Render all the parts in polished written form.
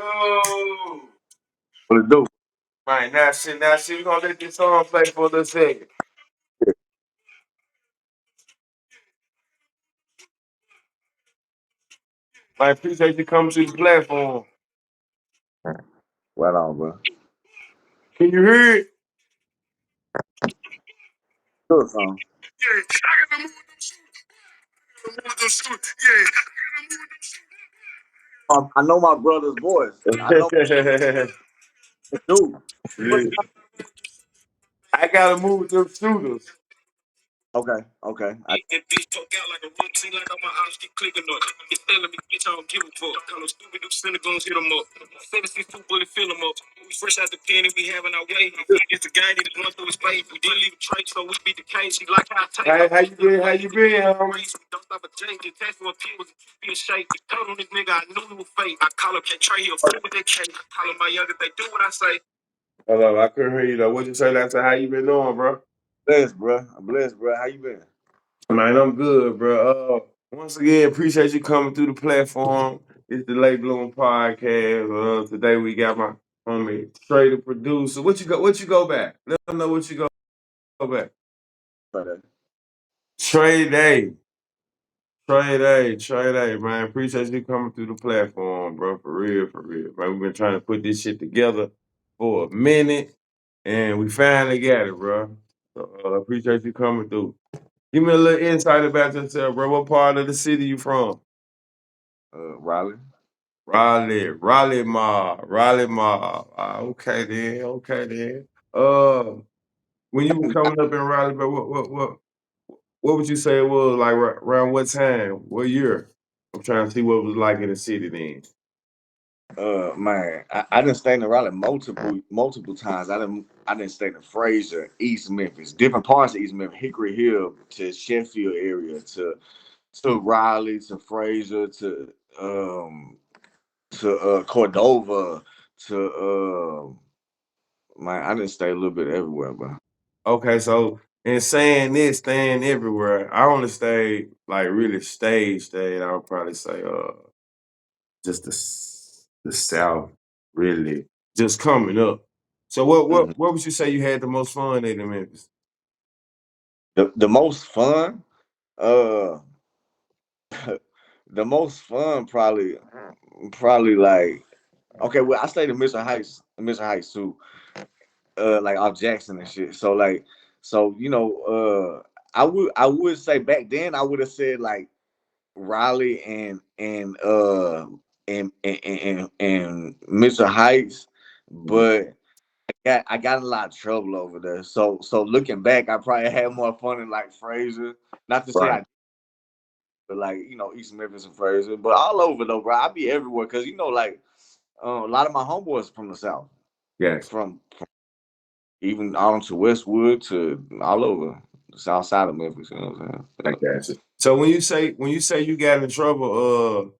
Yo. What it do? Right, now shit, we gonna let this song play for a little second. I appreciate you coming to the platform. Right on, bro. Can you hear it? Good song. Yeah, I gotta move them shoes. I know my brother's voice. I know Yeah. dude. Yeah. I gotta move them shooters. Okay. That bitch poke out like a routine, like all my eyes keep clicking up. It's telling me, bitch, I don't give a fuck. Call them StupidDuke, Senegal's hit them up. 762 bullet, fill them up. We fresh out the pen and we having our way. It's the guy need to run through his face. We didn't leave a trace, so we beat the case. He like how I take. Hey, how you been? How you been, homie? Don't stop a J. The test for a P was a shake. He told on this nigga, I knew he was fake. I call up that Trey, he'll fuck with that cake. I call him my youngest, they do what I say. Hello, I couldn't hear you though. What'd you say last time? How you been doing, bro? Blessed, bro. I'm blessed, bro. How you been? Man, I'm good, bro. Once again, appreciate you coming through the platform. It's the Late Bloom Podcast. Today we got my homie Trey, the producer. What you go back? Let them know what you go back. Brother. Trey Day, man. Appreciate you coming through the platform, bro. For real. Man, we've been trying to put this shit together for a minute, and we finally got it, bro. So appreciate you coming through. Give me a little insight about yourself, bro. What part of the city you from? Raleigh. Raleigh Ma. Okay then. When you were coming up in Raleigh, bro, what would you say it was like around what time? What year? I'm trying to see what it was like in the city then. Man, I didn't stay in Raleigh multiple times. I didn't stay in Fraser, East Memphis, different parts of East Memphis, Hickory Hill to Sheffield area to Raleigh to Fraser to Cordova to man, I didn't stay a little bit everywhere, bro. Okay, so in saying this, staying everywhere, I only stayed like really stayed. I would probably say just the South, really, just coming up. So Mm-hmm. what would you say you had the most fun in Memphis? The most fun, uh, the most fun probably like okay. Well, I stayed in Mission Heights too, like off Jackson and shit. So like, so I would say back then I would have said like Raleigh and Mission Heights, but I got in a lot of trouble over there. So looking back, I probably had more fun in like Fraser. Not to say Right. I, but like East Memphis and Fraser, but all over though, bro. I be everywhere because like a lot of my homeboys from the South, Yes. from even on to Westwood to all over the South side of Memphis. You know what I'm I saying? got you. So when you say you got in trouble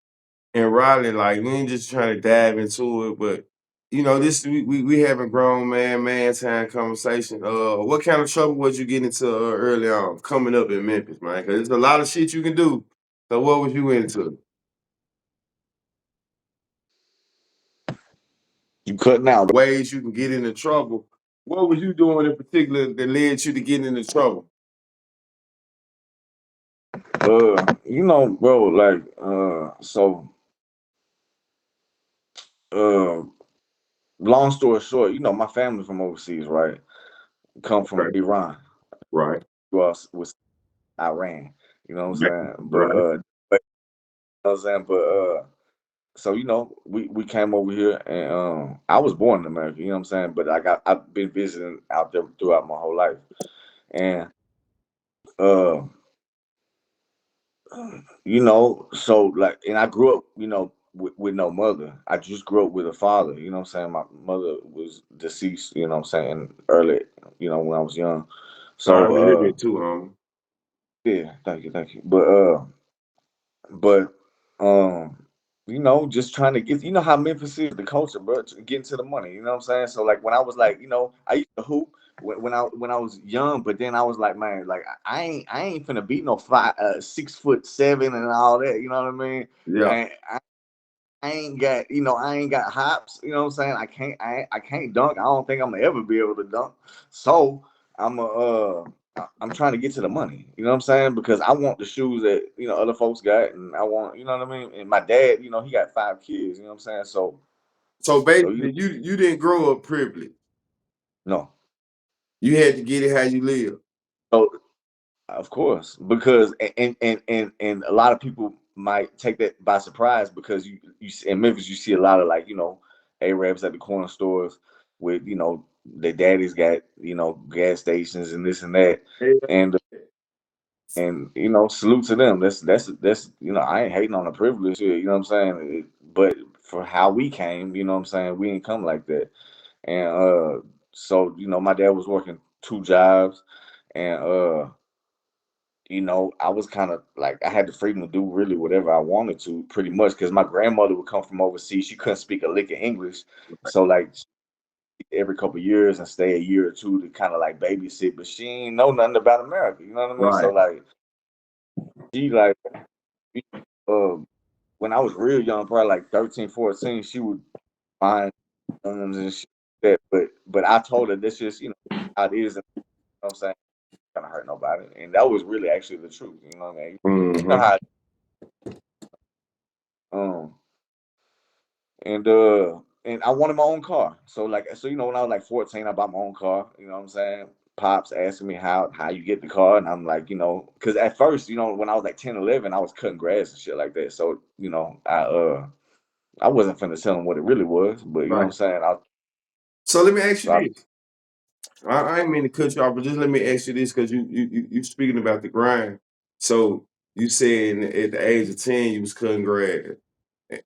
in Raleigh, like we ain't just trying to dive into it, but this we having grown man time conversation. What kind of trouble was you getting into early on coming up in Memphis, man? Because there's a lot of shit you can do. So what was you into? You cutting out. Ways you can get into trouble. What was you doing in particular that led you to getting into trouble? Bro, like uh long story short, my family from overseas, right? Come from Okay. Iran. Right. Was Iran. You know what I'm Right. saying? Right. But you know what I'm saying? But so we came over here and I was born in America, you know what I'm saying? But I've been visiting out there throughout my whole life. And uh so like and I grew up, with no mother. I just grew up with a father, you know what I'm saying? My mother was deceased, you know what I'm saying, early, when I was young. Sorry to hear So that too, homie. yeah, thank you. But just trying to get how Memphis is, the culture, bro, getting to the money, you know what I'm saying? So like when I was like, I used to hoop when I was young, but then I was like, man, like I ain't finna beat no 6'7" and all that, you know what I mean? Yeah. And ain't got, I ain't got hops. You know what I'm saying? I can't dunk. I don't think I'm gonna ever be able to dunk. So I'm trying to get to the money. You know what I'm saying? Because I want the shoes that other folks got, and I want, you know what I mean. And my dad, he got 5 kids. You know what I'm saying? So So basically, you didn't grow up privileged. no. You had to get it how you live. So of course, because and a lot of people might take that by surprise because you in Memphis you see a lot of like Arabs at the corner stores with their daddies got gas stations and this and that, and salute to them. That's I ain't hating on the privilege here, you know what I'm saying, but for how we came, you know what I'm saying, we ain't come like that, and so my dad was working 2 jobs, and I was kind of like I had the freedom to do really whatever I wanted to, pretty much, because my grandmother would come from overseas. She couldn't speak a lick of English, so like every couple of years and stay a year or two to kind of like babysit, but she ain't know nothing about America. You know what I mean? So Right. like she like uh, when I was real young, probably like 13, 14, she would find guns and shit like that. But I told her this just how it is. And, you know what I'm saying? Gonna hurt nobody, and that was really actually the truth. You know what I mean? You know Mm-hmm. how um and I wanted my own car. So when I was like 14, I bought my own car. You know what I'm saying? Pops asking me how you get the car, and I'm like, because at first, when I was like 10, 11, I was cutting grass and shit like that. So I wasn't finna tell him what it really was, but you know what Right. I'm saying. So let me ask you I this. I ain't mean to cut you off, but just let me ask you this because you speaking about the grind. So you said at the age of 10 you was cutting grass.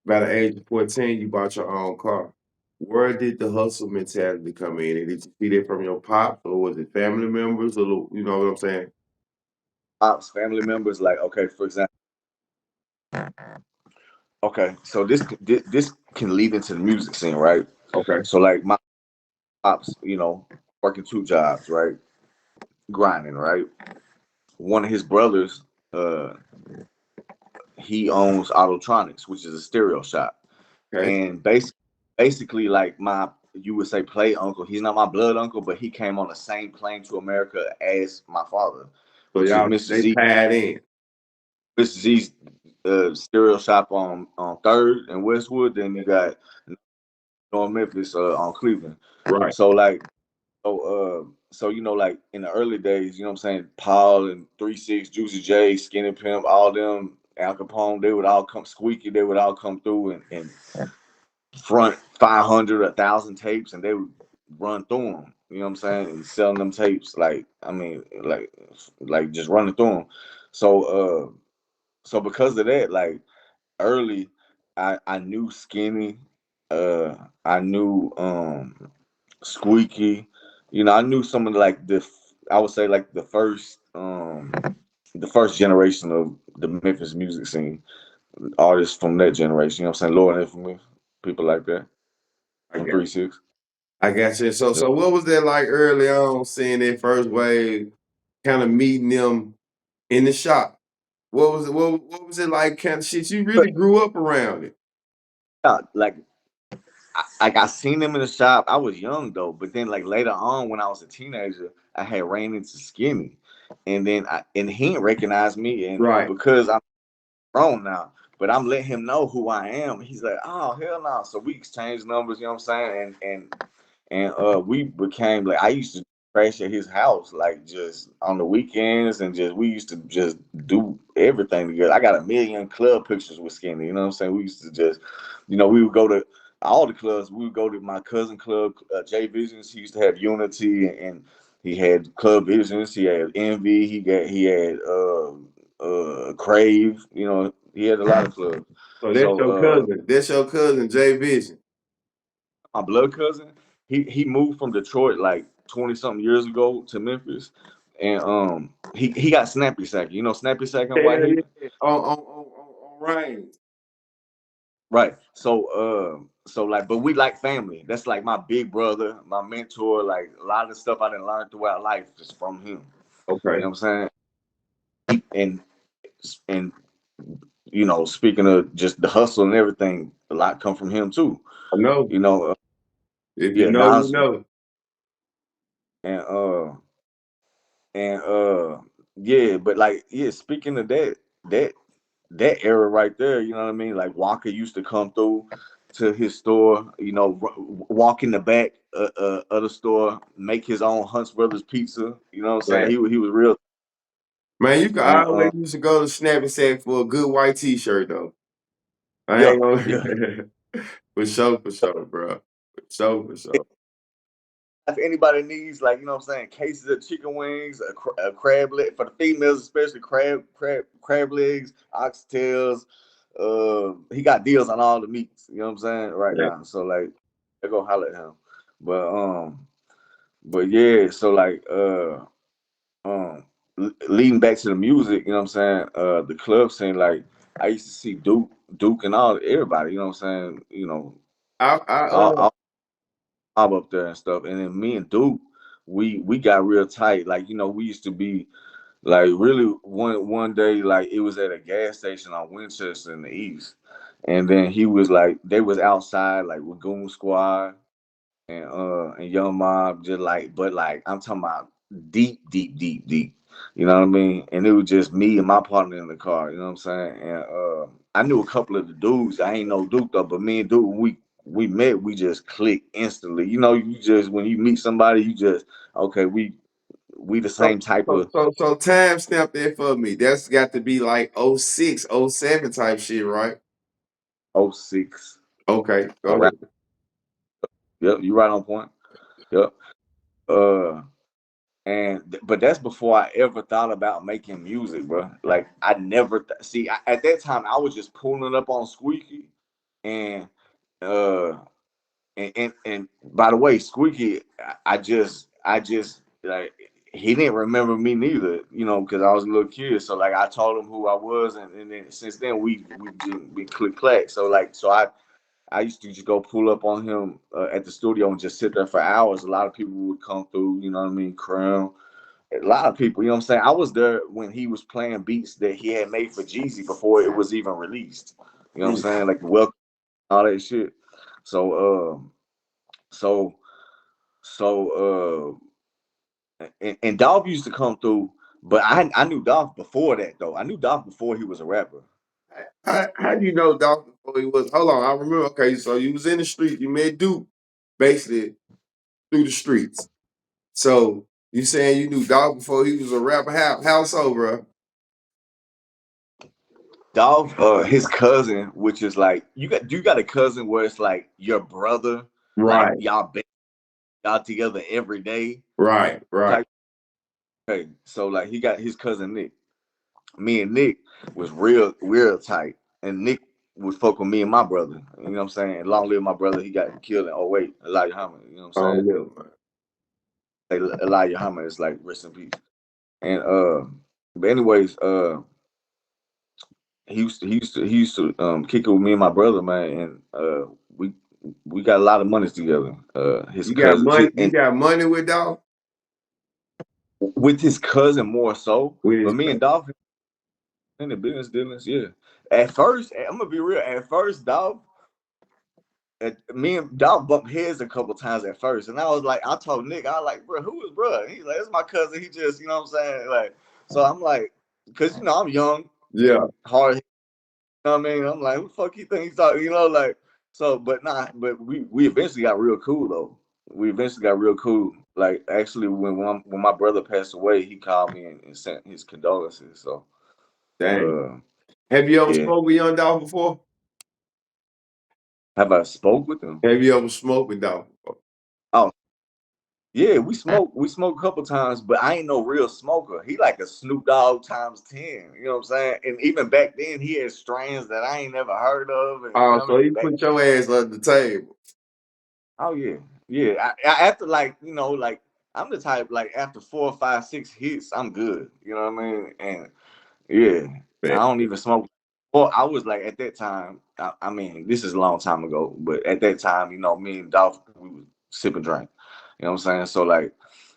By the age of 14 you bought your own car. Where did the hustle mentality come in? And did you see that from your pops or was it family members or you know what I'm saying? pops, family members, like okay, for example, okay, so this can lead into the music scene, right? Okay. So like my pops, working 2 jobs, right, grinding, right. One of his brothers, uh, he owns Autotronics, which is a stereo shop, Okay. and basically like you would say play uncle. He's not my blood uncle, but he came on the same plane to America as my father, So which is y'all Mr. they Z. tied in. Mr. Z's stereo shop on Third and Westwood. Then you got Memphis on Cleveland. Right. So like like in the early days, you know what I'm saying, Paul and 3 6, Juicy J, Skinny Pimp, all them, Al Capone, they would all come, Squeaky, they would all come through and front 500, 1,000 tapes, and they would run through them. You know what I'm saying, and selling them tapes, like I mean, like just running through them. So because of that, like early, I knew Skinny, I knew Squeaky, I knew some of like I would say like the first generation of the Memphis music scene, artists from that generation. You know what I'm saying, Lord Infamous, people like that, I on got 3 6. I got you. So what was that like early on seeing that first wave, kind of meeting them in the shop? What was it like kind of shit? You really grew up around it. Yeah, like I seen them in the shop. I was young though, but then like later on when I was a teenager, I had ran into Skinny, and then he didn't recognize me, and Right. because I'm grown now, but I'm letting him know who I am. He's like, oh hell no. So we exchanged numbers, you know what I'm saying, and we became like I used to crash at his house like just on the weekends, and just we used to just do everything together. I got a million club pictures with Skinny, you know what I'm saying. We used to just, we would go to all the clubs. We would go to my cousin club, J Visions. He used to have Unity, and he had Club Visions. He had Envy. He had Crave. He had a lot of clubs. So that's So your cousin. That's your cousin, Jay Vision. my blood cousin, he moved from Detroit like 20 something years ago to Memphis, and he got Snappy Sack. You know Snappy Sack in Hell Whitehaven, yeah. On Rain. right? So like, but we like family. That's like my big brother, my mentor. Like a lot of the stuff I didn't learn throughout life is from him. You Okay. know what I'm saying? And you know, speaking of just the hustle and everything, a lot come from him too. I know. You know, If you yeah, know, you Nas know. and and yeah, but like yeah, speaking of that that era right there, you know what I mean? Like Walker used to come through to his store, you know, walk in the back of the store, make his own Hunts Brothers pizza. You know what I'm saying? Right. He was real. Man, you can And always used to go to Snap and Sack for a good white T-shirt though. I yeah, ain't yeah. gonna for sure, bro. For sure. If anybody needs, like, you know what I'm saying, cases of chicken wings, a crab leg for the females, especially crab legs, oxtails. He got deals on all the meats. You know what I'm saying right Yeah. now. So like, I go holler at him. But but yeah. So like, leading back to the music, you know what I'm saying. The club scene, like, I used to see Duke, and everybody. You know what I'm saying. You know, I all up there and stuff. And then me and Duke, we got real tight. Like, you know, we used to be like really one day, like it was at a gas station on Winchester in the East. And then he was like, they was outside like with Goon Squad and Young Mob, just like, but like I'm talking about deep, deep, deep, deep. You know what I mean? And it was just me and my partner in the car. You know what I'm saying? And I knew a couple of the dudes. I ain't know Duke though, but me and Duke, we met, we just clicked instantly. You know, you just when you meet somebody, you just okay, we the so same type so of so so time stamp that for me. That's got to be like '06, '07 type shit, right? '06 Okay, go around. ahead. Yep, you right on point. Yep. Uh, but that's before I ever thought about making music, bro. Like I never see at that time I was just pulling up on Squeaky, and uh, and by the way, Squeaky, I just like he didn't remember me neither, you know, because I was a little kid. So like I told him who I was, and then since then we just been click clack. So like I used to just go pull up on him at the studio and just sit there for hours. A lot of people would come through, you know what I mean, Crown. A lot of people, you know what I'm saying? I was there when he was playing beats that he had made for Jeezy before it was even released. You know what I'm Mm. saying? Like welcome, all that shit. So so and Dolph used to come through, but I knew Dolph before that though. I knew Dolph before he was a rapper. How do you know Dolph before he was? Hold on, I remember. Okay, so you was in the street. You met Duke basically through the streets. So you saying you knew Dolph before he was a rapper? How so, bro? Dolph, his cousin, which is like you got a cousin where it's like your brother, like Right, y'all together every day right. type. Okay, so like he got his cousin Nick. Me and Nick was real tight, and Nick would fuck with me and my brother. You know what I'm saying? Long live my brother. He got killed in '08. Elijah Hammer. You know what I'm Oh saying? yeah, man. Elijah Hammer is like rest in peace. And but anyways, he used to kick it with me and my brother, man, and we we got a lot of monies together. His You got cousin, money. You and got money with Dolph. with his cousin more so, With but his me and cousin. Dolph in the business dealings, yeah. At first, I'm gonna be real. At first, Dolph, me and Dolph bumped heads a couple times at first, and I was like, I told Nick, I was like, bro, who is bro? And he's like, it's my cousin. He just, you know what I'm saying, like, so I'm like, because you know I'm young Yeah, and hard. You know what I mean? I'm like, who the fuck you think he's talking? You know, like, so, but not, but we eventually got real cool though. We eventually got real cool. Like, actually, when my brother passed away, he called me and sent his condolences. So, dang. uh, Have you ever yeah. smoked with Young Dolph before? Have I spoke with him? Have you ever smoked with Dolph before? Oh, yeah, we smoked a couple times, but I ain't no real smoker. He like a Snoop Dogg times 10. You know what I'm saying? And even back then, he had strains that I ain't never heard of, and you Oh, know what so I he mean. put your ass under the table. Oh yeah, yeah. After like like I'm the type like after 4, 5, 6 hits, I'm good. You know what I mean? And yeah, I Man, don't even smoke. Well, I was like at that time. I mean, this is a long time ago, but at that time, me and Dolph, we would sip and drink. You know what I'm saying? So like,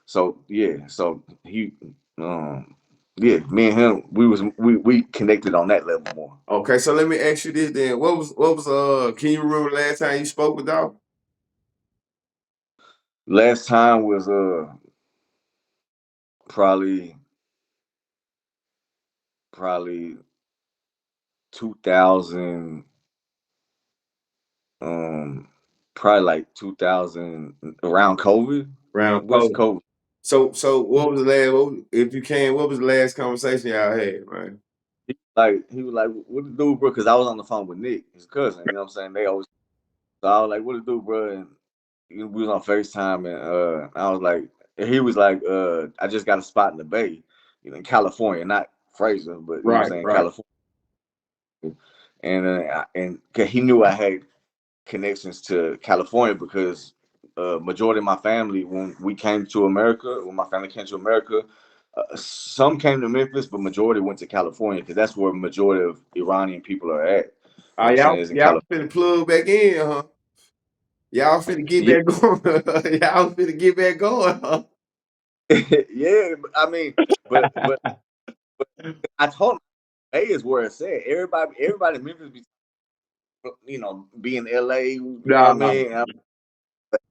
so yeah, so he, um, Yeah, me and him, we connected on that level more. Okay, so let me ask you this then. What was can you remember the last time you spoke with Dolph? Last time was probably probably 2000 um probably like 2000 around COVID. Round What's COVID. COVID? So what was the last if you can, what was the last conversation y'all had, man? He was like, what to do, bro? Because I was on the phone with Nick, his cousin. You know what I'm saying? They always. So I was like, what to do, bro? And we was on FaceTime, and I was like, he was like, I just got a spot in the Bay, in California, not Fraser, but you know what I'm Right, saying, right. California. And 'cause he knew I had connections to California because majority of my family, when we came to America, when my family came to America, some came to Memphis, but majority went to California because that's where majority of Iranian people are at. You know what I'm saying? Y'all Is in y'all California. finna plug back in, huh? Y'all finna get Yeah, back going. Y'all finna get back going, huh? yeah. I mean, but I told him, A is where it's at. Everybody in Memphis, be in LA. You know what I Nah, mean?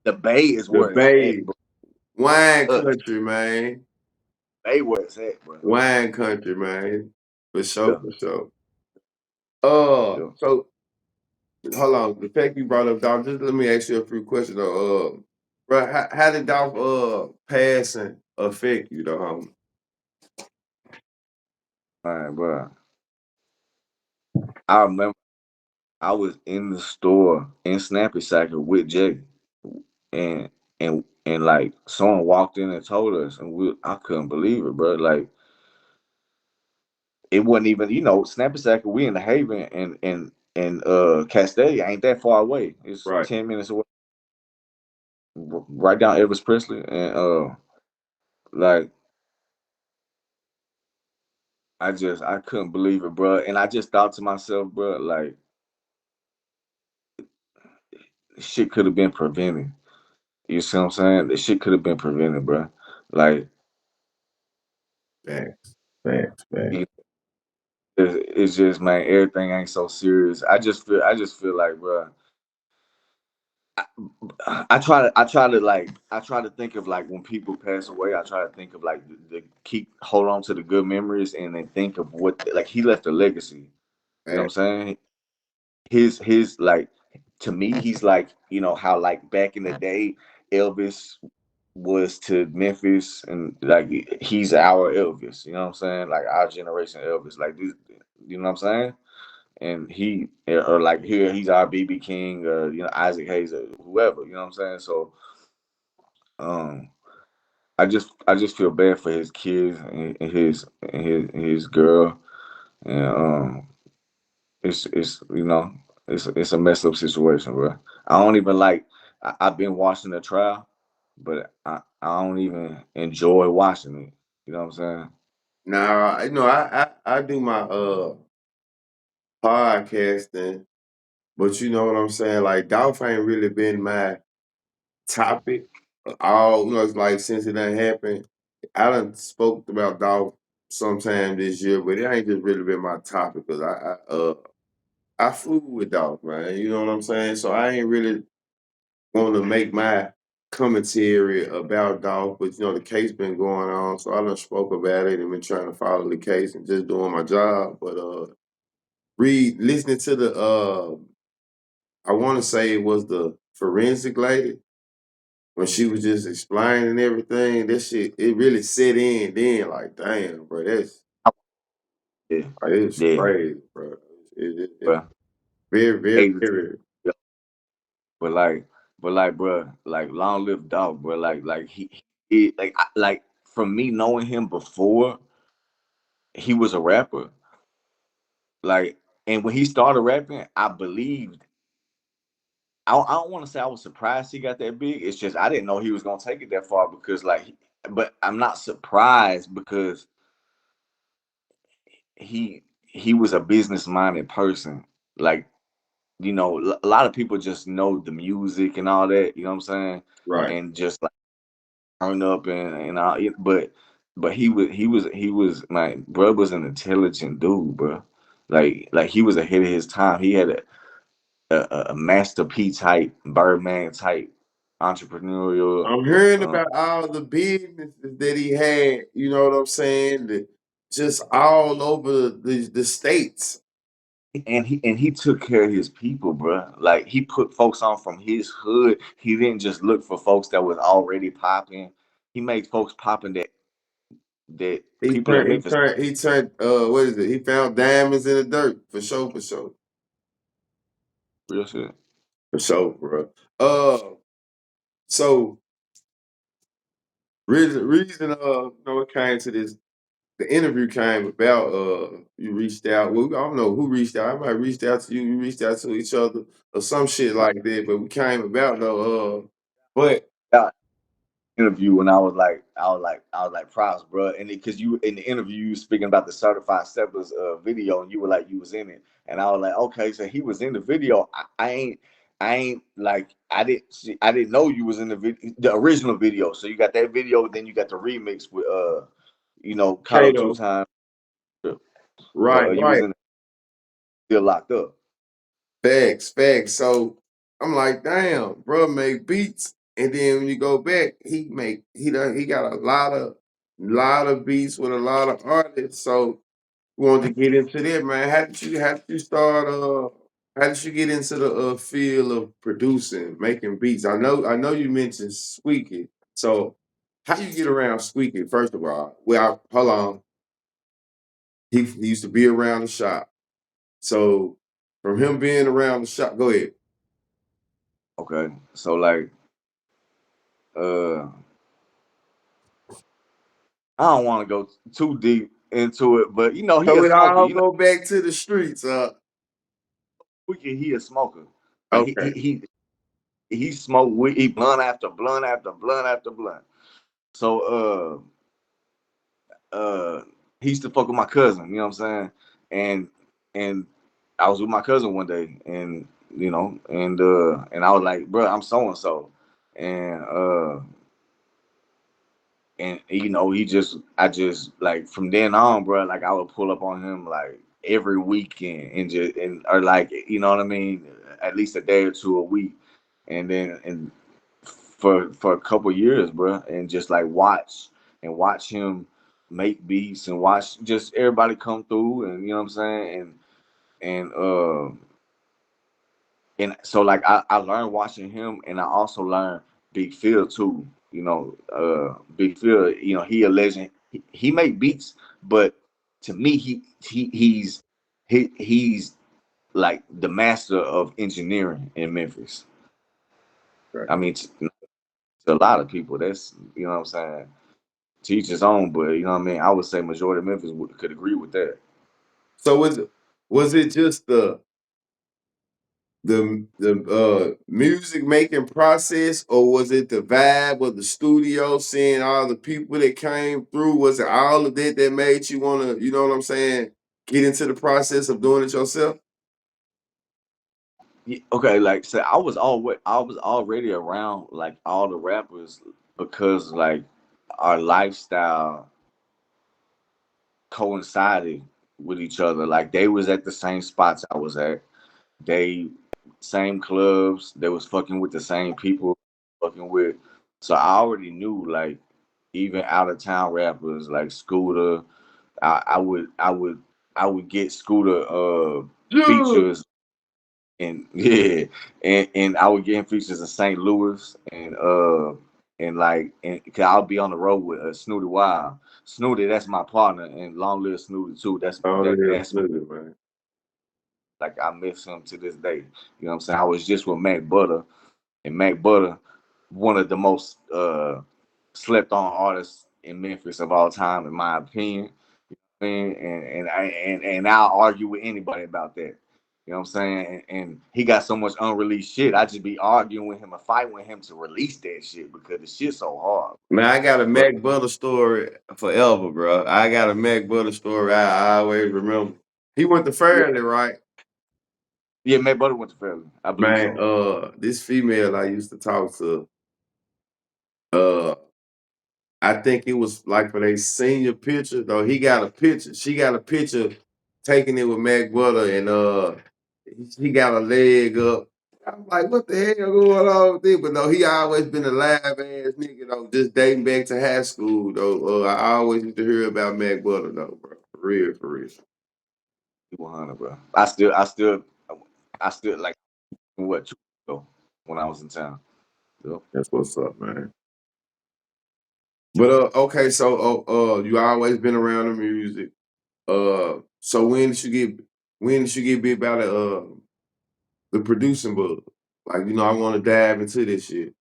The Bay is the where it's at, Bay. bro. Wine Uh, country, man. Bay where it's at, bro. Wine country, man. For sure, Yeah, for sure. yeah. So hold on. The fact you brought up Dolph, just let me ask you a few questions though. Bro, how did Dolph passing affect you though, homie? All right, bro. I remember I was in the store in Snappy Sacker with Jay, and like someone walked in and told us, and I couldn't believe it, bro. Like it wasn't even, Snappy Sacker. We in the Haven, and Castell ain't that far away. It's Right. 10 minutes away, right down Elvis Presley, and like I couldn't believe it, bro. And I just thought to myself, bro, like shit could have been prevented. You see what I'm saying? The shit could have been prevented, bro. Like Facts. Facts. Facts. it- it's just, man, everything ain't so serious. I just feel like, bro. I try to think of like when people pass away. I try to think of like the keep hold on to the good memories and then think of what like he left a legacy. You know what I'm Facts. saying? His like to me, he's like how like back in the day, Elvis was to Memphis, and like he's our Elvis. You know what I'm saying? Like our generation Elvis. Like this, you know what I'm saying? And he or like here he's our BB King or Isaac Hayes or whoever. You know what I'm saying? So um, I just feel bad for his kids and his girl, and it's a messed up situation, bro. I don't even like. I've been watching the trial, but I don't even enjoy watching it. You know what I'm saying? Now, I do my podcasting, but you know what I'm saying? Like Dolph ain't really been my topic. All it's like since it done happened, I done spoke about Dolph sometime this year, but it ain't just really been my topic because I fool with Dolph, man. You know what I'm saying? So I ain't really want to make my commentary about Dolph, but the case been going on, so I done spoke about it and been trying to follow the case and just doing my job. But listening to the I want to say it was the forensic lady when she was just explaining everything. That shit, it really set in. Then like, damn, bro, that's Yeah, like, it's yeah, crazy, bro. It's bro. very, very, Hey, very. but like, bro, like long live dog, bro. Like like from me knowing him before he was a rapper, like, and when he started rapping, I believed. I don't want to say I was surprised he got that big. It's just I didn't know he was gonna take it that far because but I'm not surprised because he was a business minded person. Like a lot of people just know the music and all that. You know what I'm saying? Right. And just like turn up and all. But but he was my bro was an intelligent dude, bro. Like he was ahead of his time. He had a Master P type, Birdman type entrepreneurial. I'm hearing Uh, about all the businesses that he had, you know what I'm saying? Just all over the states. and he took care of his people, bro. Like he put folks on from his hood. He didn't just look for folks that was already popping. He made folks popping that He people in turned, he Memphis. turned, he turned, what is it? He found diamonds in the dirt, for sure, for sure. Real shit. For sure, bro. So it came to this, the interview came about, you reached out. Well, I don't know who reached out. I might reached out to you, you reached out to each other or some shit like that, but we came about though, but That interview when I was like, props, bro. And because you in the interview you was speaking about the certified steppers video, and you were like you was in it, and I was like, okay, so he was in the video. I ain't like I didn't know you was in the original video. So you got that video, then you got the remix with Kato two Kato, times, but right, you was right. in still locked up. Facts, facts. So I'm like, damn, bro, make beats, and then when you go back, he got a lot of beats with a lot of artists. So we wanted to get into that, man. How did you start? How did you get into the field of producing, making beats? I know you mentioned Squeaky. So how you get around Squeaky? First of all, well, hold on. He used to be around the shop. So from him being around the shop, go ahead. Okay, so like uh I don't want to go too deep into it, but he So a it smoker. all go back to the streets. He a smoker. Like he Okay. he he he smoked weed, he blunt after blunt after blunt after blunt. So he used to fuck with my cousin, you know what I'm saying? And I was with my cousin one day, and and I was like, bro, I'm so and so. And I just like from then on, bro, like I would pull up on him like every weekend and just and or like you know what I mean, at least a day or two a week, and for a couple years, bro, and just like watch him make beats and watch just everybody come through, and you know what I'm saying, and so like I learned watching him, and I also learned Big Phil too. Big Phil, he a legend. He make beats, but to me, he's like the master of engineering in Memphis. Right. I mean, to a lot of people, that's what I'm saying. Teach his own, but you know what I mean. I would say majority of Memphis could agree with that. So was it just the music making process, or was it the vibe of the studio, seeing all the people that came through? Was it all of that made you want to, you know what I'm saying, get into the process of doing it yourself? Yeah, okay, like so I was already around like all the rappers because like our lifestyle coincided with each other. Like they was at the same spots I was at. They same clubs. They was fucking with the same people fucking with. So I already knew like even out of town rappers like Scooter. I would get Scooter Yeah. features and yeah, and I would get him features in St. Louis and like and cause I'll be on the road with Snootie Wild. Snootie, that's my partner, and long live Snootie too. That's Oh, that yeah, that's absolutely, man. like I miss him to this day. You know what I'm saying? I was just with Mac Butter, and Mac Butter, one of the most slept on artists in Memphis of all time, in my opinion. And I'll argue with anybody about that. You know what I'm saying? And he got so much unreleased shit. I just be arguing with him and fighting with him to release that shit because the shit's so hard. Man, I got a But Mac Butter story forever, bro. I got a Mac Butter story I always remember. He went to yeah, Fairleigh, right? yeah, Mac Butter went to Philly. I believe Man, so. this female I used to talk to, uh, I think it was like for their senior picture, though. He got a picture. She got a picture taking it with Mac Butter, and he got a leg up. I'm like, what the hell going on with this? But no, he always been a live ass nigga, though, just dating back to high school, though. I always used to hear about Mac Butter, though, bro. For real, for real. 100, bro. I still like what 2 years ago when I was in town. Yep. That's what's up, man. But okay, so you always been around the music. So when did you get bit by the producing bug? Like, I want to dive into this shit.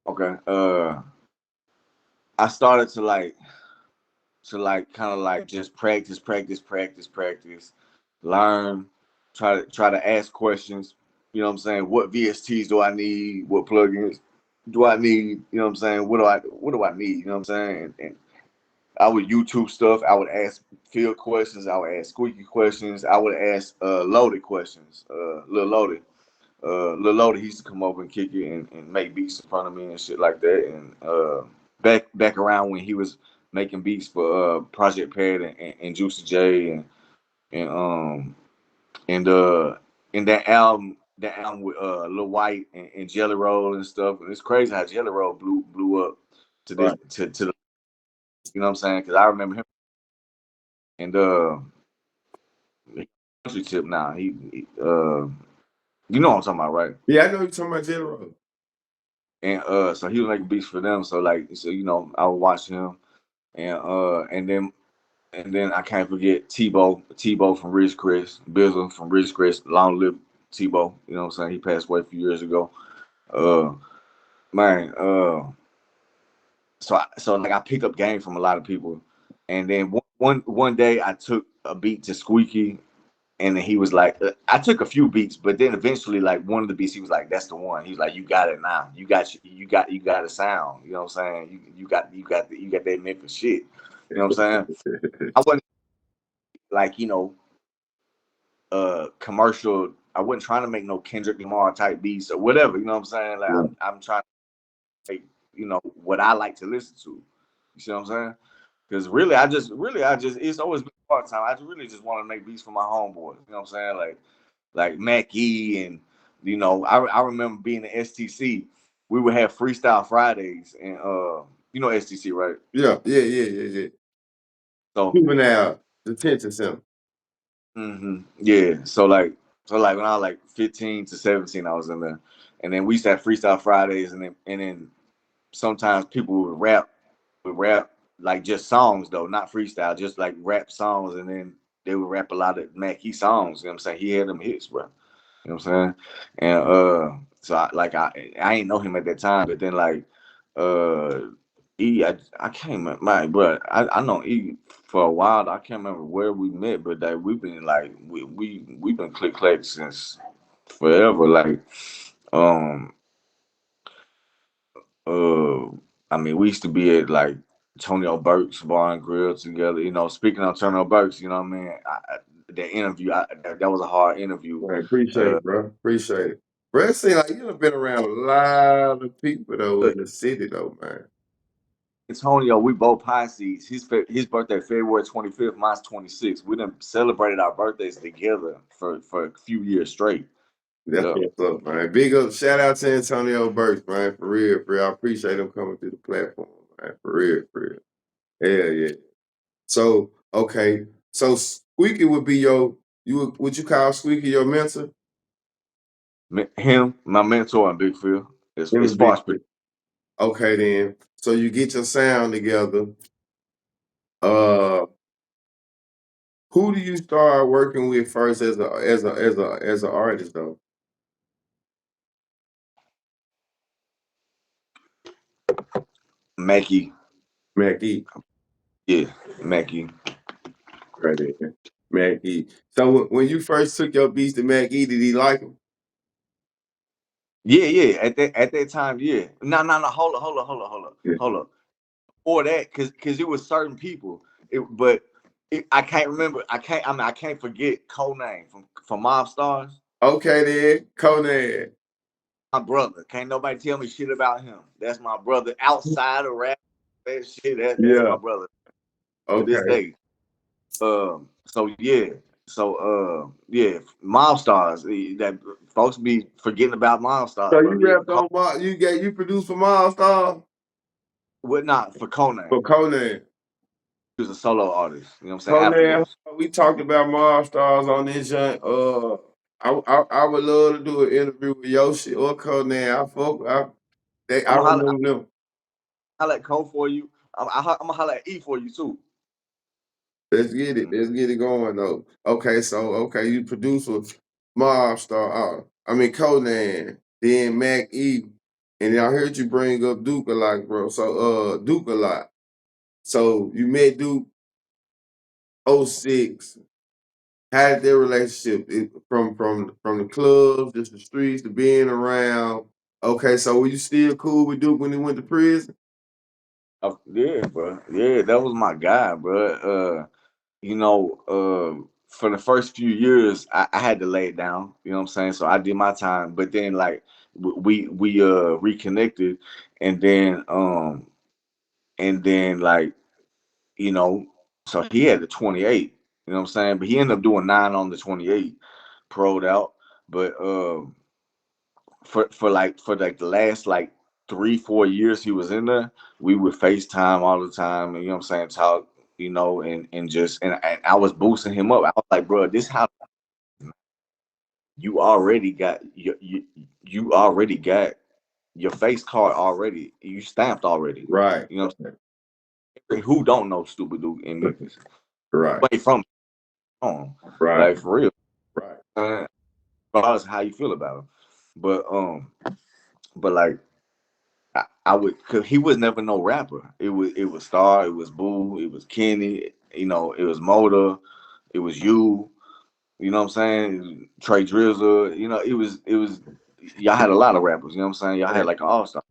Okay. I started to kind of like just practice, learn, try to ask questions. You know what I'm saying? What VSTs do I need? What plugins do I need? You know what I'm saying? What do I need? You know what I'm saying? And I would YouTube stuff. I would ask field questions. I would ask squeaky questions. I would ask loaded questions. Lil Loaded, he used to come over and kick it and make beats in front of me and shit like that. And back around when he was making beats for Project Pad and Juicy J and um and uh and that album with Lil White and Jelly Roll and stuff. And it's crazy how Jelly Roll blew up to this Right. to the, you know what I'm saying? Because I remember him and country tip now. You know what I'm talking about, right? Yeah, I know you're talking about General. And so he was making beats for them. So I would watch him and then I can't forget Tebow from Ridge Chris, Bizzle from Ridge Chris, long live Tebow. You know what I'm saying? He passed away a few years ago. Uh man, so like I picked up game from a lot of people. And then one day I took a beat to Squeaky and then he was like, I took a few beats, but then eventually, like one of the beats, he was like, "That's the one." He's like, "You got it now. You got a sound. You know what I'm saying? You got that Memphis shit. You know what I'm saying?" I wasn't like commercial. I wasn't trying to make no Kendrick Lamar type beats or whatever. You know what I'm saying? Like Yeah. I'm trying to make what I like to listen to. You see what I'm saying? Because really, I just it's always been part time. I really just want to make beats for my homeboys. You know what I'm saying? Like MacE and I remember being in STC. We would have freestyle Fridays and STC, right? Yeah. So Juvenile detention center. yeah. So like when I was like 15 to 17, I was in there. And then we used to have freestyle Fridays and then sometimes people would rap like just songs though, not freestyle, just like rap songs and then they would rap a lot of MacE songs, you know what I'm saying? He had them hits, bro. You know what I'm saying? And so I ain't know him at that time, but then like uh I can't remember my bro. I know E for a while. I can't remember where we met, but that we've been like we've been click clack since forever. Like um uh I mean we used to be at like Tonio Burke's Bar and Grill together. Speaking of Tonio Burke's, you know what I mean? That interview, that was a hard interview. Man, appreciate it, bro. Appreciate it. Bro, it seems like you done been around a lot of people, though, in the city, though, man. Antonio, we both Pisces. His birthday February 25th, mine's 26th. We done celebrated our birthdays together for a few years straight. That's Yeah. what's up, man. Big up, shout out to Antonio Burks, man. For real, for real. I appreciate him coming through the platform, man. For real, for real. Hell yeah. So, okay. So Squeaky would be would you call Squeaky your mentor? Him, my mentor in Big Phil, Him as and far Big as Phil. Okay, then. So you get your sound together. Uh who do you start working with first as a artist though? MacE. MacE. Yeah, MacE. Right there. MacE. So when you first took your beats to MacE, did he like them? Yeah. At that time, yeah. No. Hold up. Or that, cause it was certain people. I can't remember. I can't forget Codename from Mob Stars. Okay then, Conan. My brother. Can't nobody tell me shit about him. That's my brother outside of rap. That shit, that's my Yeah. brother to this Okay. day. So yeah, yeah, Mob Stars. That folks be forgetting about Mob So Stars, you brother. Yeah, rapped on you produced for Milestone? what not for Conan. For Conan. He was a solo artist. You know what I'm saying? Conan, Afterwards, we talked about Milestars on this joint. I would love to do an interview with Yoshi or Conan. I I'm gonna remember them. holler at Cole for you. I'm gonna holler at E for you too. Let's get it. Mm. Let's get it going though. Okay, you produce with Mobstar. I mean Conan, then MacE, and I heard you bring up Duke a lot, bro. So Duke a lot. So you met Duke '06. How did their relationship from the clubs, just the streets, to being around? Okay, so were you still cool with Duke when he went to prison? Yeah, bro. Yeah, that was my guy, bro. You know, for the first few years, I had to lay it down. You know what I'm saying? So I did my time, but then like we reconnected, and then like you know, so he had the 28. You know what I'm saying? But he ended up doing 9 on the 28, proed out. But for the last like 3-4 years he was in there, we would FaceTime all the time, and you know what I'm saying, talk, and I was boosting him up. I was like, bro, this how you already got you already got your face card already, you stamped already. Right, You know what I'm saying? Who don't know Stupid Duke in Memphis? right, Way from home. right, Like for real. right, Regardless of how you feel about him. But like I would, cause he was never no rapper. It was Star, it was Boo, it was Kenny, it was Mota, it was you. You know what I'm saying? Trey Drizzle. It was y'all had a lot of rappers. You know what I'm saying? Y'all had like an all star.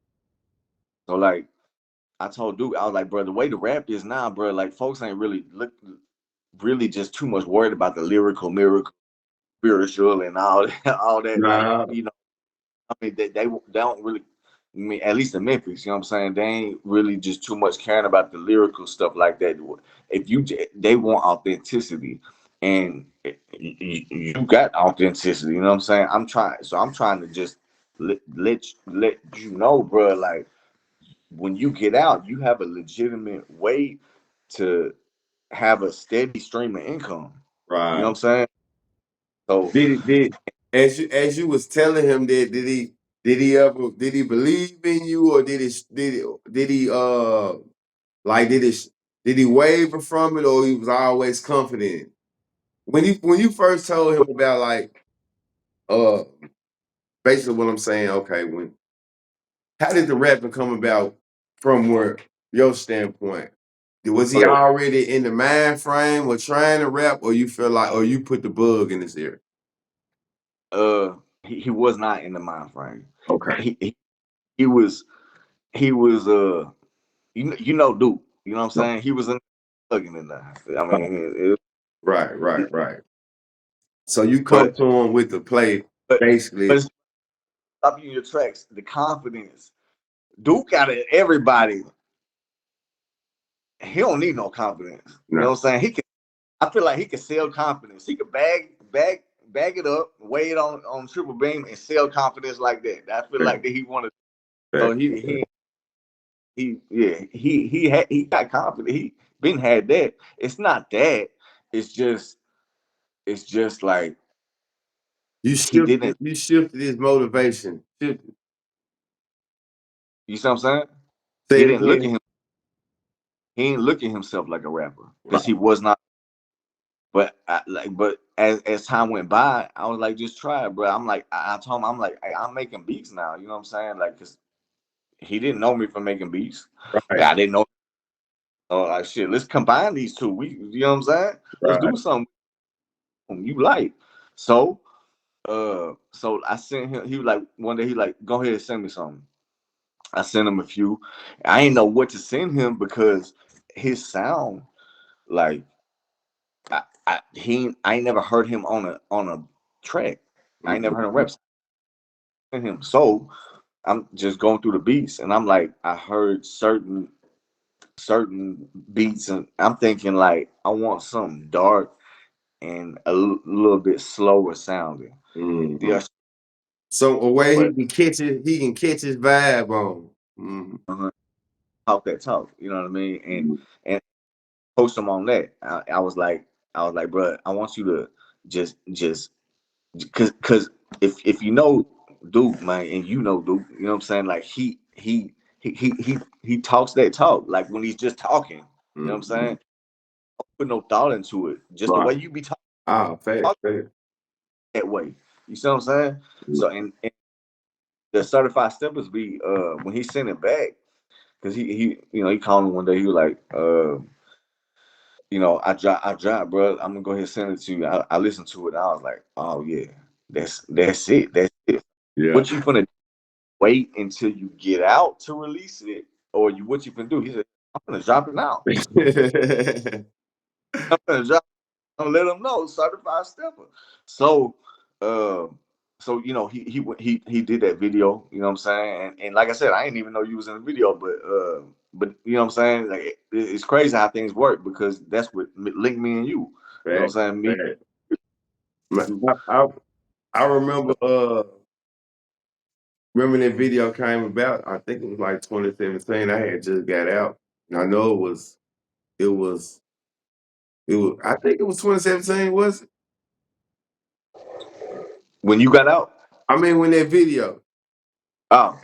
So like I told Duke, I was like, bro, the way the rap is now, bro, like folks ain't really just too much worried about the lyrical, miracle, spiritual, and all that, all that. Like nah, I mean, they don't really. I mean, at least in Memphis, you know what I'm saying? They ain't really just too much caring about the lyrical stuff like that. They want authenticity, and you got authenticity. You know what I'm saying? I'm trying to just let you know, bro. Like when you get out, you have a legitimate way to have a steady stream of income. You know what right. I'm saying? So Did as you was telling him that did he believe in you, or like did he waver from it, or he was always confident? When you first told him about like uh basically what I'm saying, okay, when how did the rapping come about from where your standpoint? Was he okay, already in the mind frame or trying to rap, or you feel like, or you put the bug in his ear? uh, he was not in the mind frame. Okay. He was he was Duke. You know what I'm saying? He was in plugging in there. I mean, Right, right, right. So you come but to him with the play, but basically. but stop you in your tracks. The confidence. Duke out of everybody, he don't need no confidence. You know No, what I'm saying? I feel like he can sell confidence. He could bag it up, weigh it on triple beam, and sell confidence like that. I feel like that he wanted. So fact, he got confidence. He been had that. It's not that. It's just like you he didn't. shifted his motivation. Shifted. You see what I'm saying? Say He it didn't look again. at him. He didn't look at himself like a rapper because Right, he was not. But as time went by, I was like, just try it, bro. I'm like, I told him, I'm like, I'm making beats now. You know what I'm saying? Like, cause he didn't know me from making beats. right, I didn't know. Oh, like shit. Let's combine these two. You know what I'm saying? Let's right. do something you like. So, so I sent him. He was like, one day he like, go ahead and send me something. I sent him a few. I didn't know what to send him because his sound, like, I ain't never heard him on a track. I ain't never heard him rap him. So I'm just going through the beats, and I'm like, I heard certain certain beats, and I'm thinking like I want something dark and a little bit slower sounding. Mm-hmm. Yeah, So a way but he can catch his vibe on. Mm-hmm. talk that talk. You know what I mean? Mm-hmm. And post them on that. I was like, bro, I want you to just cause if you know Duke, man, and you know Duke, you know what I'm saying? Like he talks that talk. Like when he's just talking, you know what I'm Mm-hmm. saying? Put no thought into it. Just the Right. way you be Ah, fact, talking fact. that way. You see what I'm saying? So and the certified steppers be when he sent it back, because he you know he called me one day, he was like, you know, I dropped, bro. I'm gonna go ahead and send it to you. I listened to it. And I was like, oh yeah, that's it. That's it. Yeah. What you finna wait until you get out to release it, or you what you finna do? He said, I'm gonna drop it now. I'm gonna drop. I'm gonna let them know certified stepper. So, uh, so you know he did that video. You know what I'm saying? And like I said, I didn't even know you was in the video, but you know what I'm saying? Like it's crazy how things work because that's what linked me and you. You know what Fact, I'm saying? Me. fact. I remember remember that video came about. I think it was like 2017. I had just got out, and I know it was I think it was 2017. Was it? When you got out. I mean, when that video. Oh,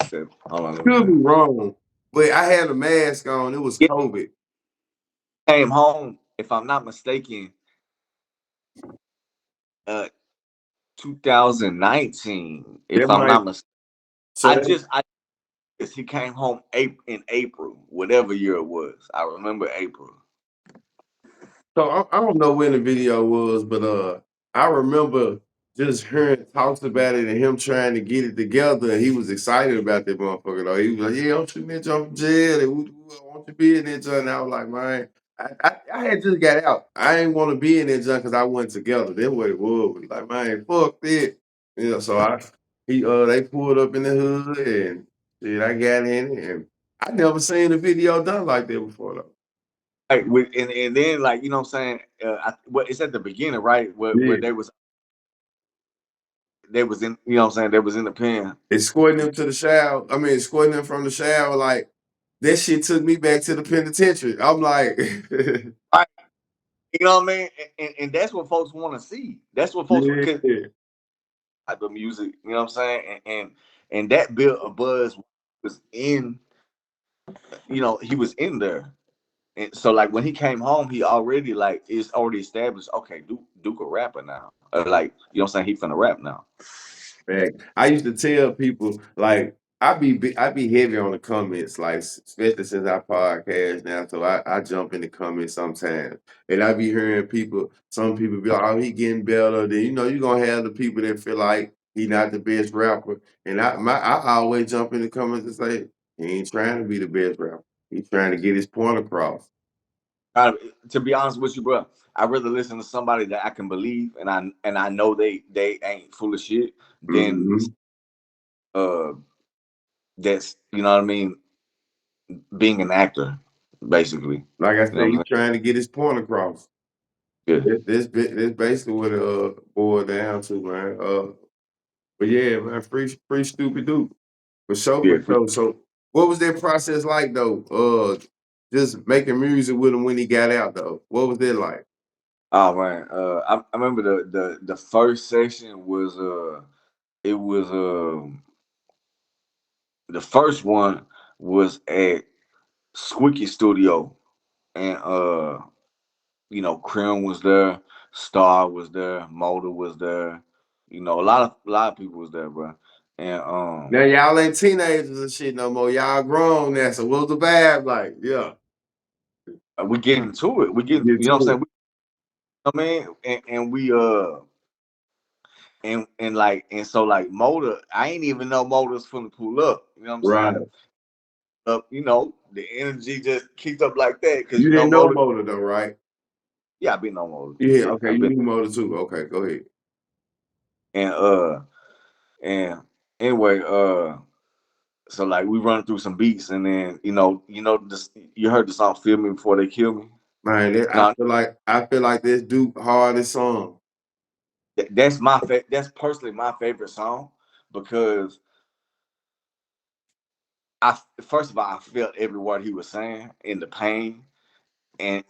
shit. Hold on. Could be wrong, but I had a mask on. It was Yeah, COVID. came home, if I'm not mistaken, uh, 2019. That If I'm might not mistaken, so that I he came home in April, whatever year it was. I remember April. so I don't know when the video was, but I remember just hearing talks about it and him trying to get it together, and he was excited about that motherfucker. Though he was like, "Yeah, I'm shooting that jump from jail. And I want to be in that junk." And I was like, "Man, I had just got out. I ain't want to be in that junk because I wasn't together. That's what it was. Like, man, fuck that." You know, so they pulled up in the hood and shit, I got in it, and I never seen a video done like that before though. Like and then like you know what I'm saying. Well, it's at the beginning, right? Where Yeah. they was in. You know what I'm saying. They was in the pen. Escorting them to the shower. I mean, escorting them from the shower. Like that shit took me back to the penitentiary. I'm like, Right. You know what I mean? And that's what folks want to see. That's what folks yeah, cause type of music. You know what I'm saying? And that built a buzz was in. You know, he was in there. And so like when he came home, he already like it's already established. Okay, Duke a rapper now. Like you know what I'm saying? He finna rap now. fact. I used to tell people like I be heavy on the comments, like especially since I podcast now. So I jump in the comments sometimes, and I be hearing people. Some people be like, "Oh, he getting better." Then you gonna have the people that feel like he not the best rapper, and I always jump in the comments and say he ain't trying to be the best rapper. He's trying to get his point across. I, to be honest with you, bro, I'd rather listen to somebody that I can believe and I know they ain't full of shit than Mhm. uh that's you know what I mean, being an actor, basically. Like I You know said, what he's I'm trying to get his point across. saying? That's basically what it boiled down to, man. But yeah, man, free stupid dude. For sure, Yeah, for yeah. sure. So what was that process like though? Just making music with him when he got out though. What was that like? Oh man, I remember the first session was it was the first one was at Squeaky Studio, and you know, Krim was there, Star was there, Mota was there, you know, a lot of people was there, bro. And Now y'all ain't teenagers and shit no more. Y'all grown now. So what's the vibe like? Yeah. we get into it. We get, Get you know what I'm to saying? it. I mean, and we and like and so like Mota, I ain't even know Mota's finna pull up. You know what I'm Right. saying? You know, the energy just keeps up like that because You you know didn't know Mota. Motor though, right? Yeah, I've been on Mota. Yeah, Yeah, okay. I've You been knew Motor too. Okay, go ahead. and and anyway So like we run through some beats, and then this, you heard the song "Feel Me Before They Kill Me." Man, No, I feel like this Duke hardest song. that's personally my favorite song because first of all I felt every word he was saying in the pain, and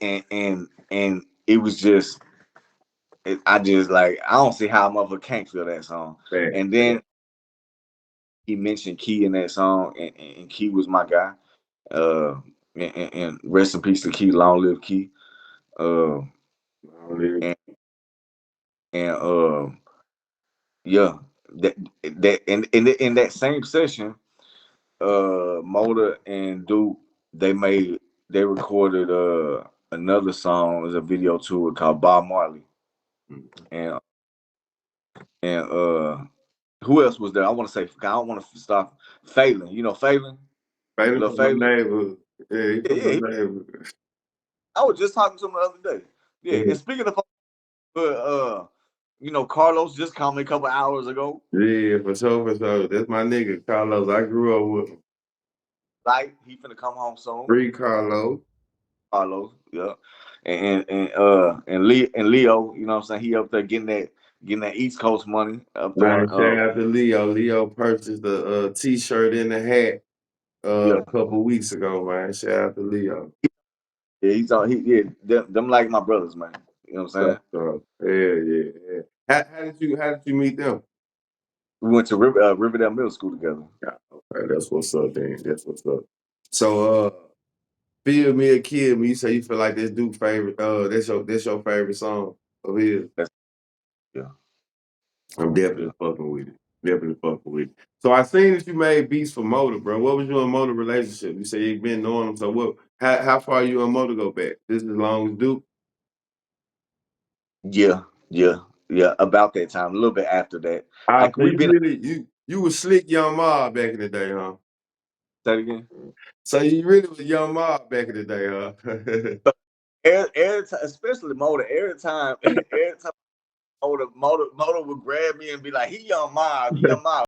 it was just I just like I don't see how a motherfucker can't feel that song. Man, And then he mentioned Key in that song, and Key was my guy. Uh, and rest in peace to Key, long live Key. Uh, and and yeah, that and in that same session, Mota and Duke they recorded another song as a video to it called Bob Marley, and and who else was there? I want to say I don't want to stop Phelan. You know Phelan, Baby Lil from my Phelan. neighborhood. Yeah, he Yeah, from my yeah. neighborhood. I was just talking to him the other day. Yeah, Yeah, and speaking of, Carlos just called me a couple hours ago. yeah, for sure, for sure. That's my nigga, Carlos. I grew up with him. Like he finna come home soon. Free Carlos. Carlos, yeah, and Leo, you know what I'm saying? He up there getting that East Coast money up Man, throwing. shout out to Leo. Leo purchased a t-shirt and a hat Yeah, a couple weeks ago, man. Shout out to Leo. yeah, he's on. Them like my brothers, man. You know what I'm saying? So, yeah. How did you meet them? We went to Riverdale Middle School together. Yeah, okay, that's what's up, then. That's what's up. So, Feel Me or Kill Me, you say you feel like that's Duke's favorite, that's your favorite song of his. That's yeah, I'm yeah. definitely fucking with it. Definitely fucking with it. So I seen that you made beats for Mota, bro. What was you and Mota relationship? You say you been knowing him. So how far you and Mota go back? This as long as Duke? Yeah, yeah, yeah. About that time, a little bit after that. Ah, Like so we've you been. really you was slick Young Mob back in the day, huh? Say it again. So you really was Young Mob back in the day, huh? Every time, especially Motor, every time Motor would grab me and be like, "He Young Mob, he Young Mob."